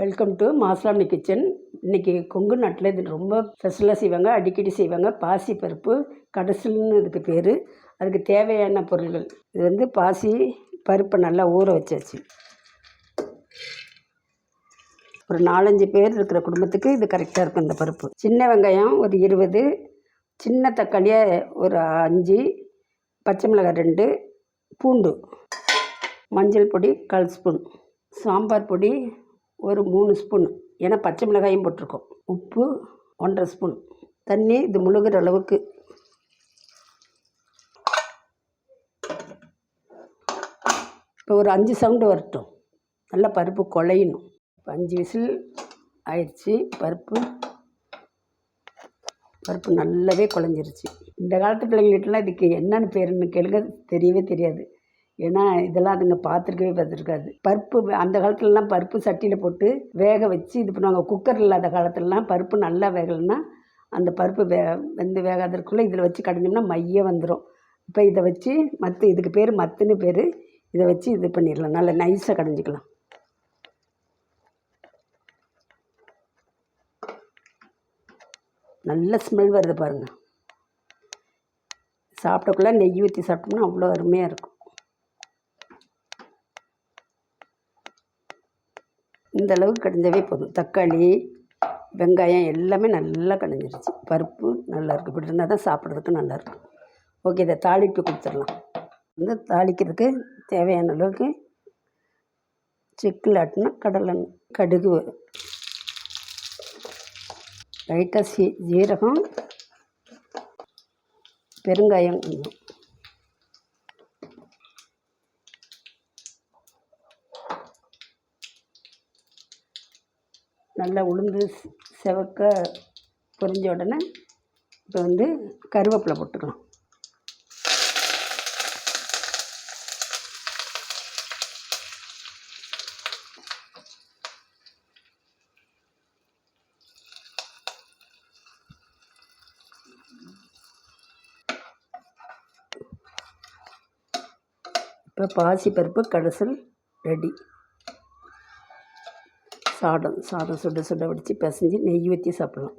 Welcome to மாஸ்லாமணி kitchen. இன்றைக்கி கொங்கு நாட்டில் இது ரொம்ப ஸ்பெஷலாக செய்வாங்க, அடிக்கடி செய்வாங்க. பாசி பருப்பு கடைசல்னு இதுக்கு பேர். அதுக்கு தேவையான பொருள்கள் இது பாசி பருப்பை நல்லா ஊற வச்சாச்சு. ஒரு 4-5 பேர் இருக்கிற குடும்பத்துக்கு இது கரெக்டாக இருக்கும். இந்த பருப்பு சின்ன வெங்காயம் ஒரு 20, சின்ன தக்காளியாக ஒரு 5, பச்சை மிளகாய் 2, பூண்டு, மஞ்சள் பொடி 1/4 ஸ்பூன், சாம்பார் பொடி ஒரு 3 ஸ்பூன், ஏன்னா பச்சை மிளகாயும் போட்டிருக்கோம், உப்பு 1.5 ஸ்பூன், தண்ணி இது முழுகிற அளவுக்கு. இப்போ ஒரு 5 சவுண்டு வரட்டும், நல்லா பருப்பு குழையணும். இப்போ 5 விசில் ஆயிடுச்சு. பருப்பு நல்லாவே குழஞ்சிருச்சு. இந்த காலத்து பிள்ளைங்கள்ட்டலாம் இதுக்கு என்னென்னு பேருன்னு கேளுங்க, தெரியவே தெரியாது. ஏன்னா இதெல்லாம் அதுங்க பார்த்துருக்காது. பருப்பு அந்த காலத்துலலாம் பருப்பு சட்டியில் போட்டு வேக வச்சு இது பண்ணுவாங்க. குக்கர் இல்லாத காலத்துலலாம் பருப்பு நல்லா வேகலைன்னா அந்த பருப்பு வெந்து வேகாததுக்குள்ளே இதில் வச்சு கடைஞ்சோம்னா மைய வந்துடும். இப்போ இதை வச்சு இதுக்கு பேர் மத்துன்னு பேர். இதை வச்சு இது பண்ணிடலாம், நல்லா நைஸாக கடைஞ்சிக்கலாம். நல்ல ஸ்மெல் வருது பாருங்கள். சாப்பிட்டக்குள்ளே நெய் ஊற்றி சாப்பிட்டோம்னா அவ்வளோ அருமையாக இருக்கும். இந்த அளவுக்கு கடைஞ்சாவே போதும். தக்காளி வெங்காயம் எல்லாமே நல்லா கடைஞ்சிருச்சு. பருப்பு நல்லாயிருக்கு. இப்படி இருந்தால் தான் சாப்பிட்றதுக்கு நல்லாயிருக்கும். ஓகே, இதை தாளிப்பு கொடுத்துடலாம். தாளிக்கிறதுக்கு தேவையான அளவுக்கு செக்கில் ஆட்டினா கடலெண்ணெய், கடுகு, லைட்டாக ஜீரகம், பெருங்காயம் கொஞ்சம், நல்லா உளுந்து செவக்க பொரிஞ்ச உடனே இப்போ கருவேப்பிலை போட்டுக்கலாம். இப்போ பாசி பருப்பு கடைசல் ரெடி. சாதம் சுட சுட வடித்து பிசைஞ்சு நெய் ஊற்றி சாப்பிட்லாம்.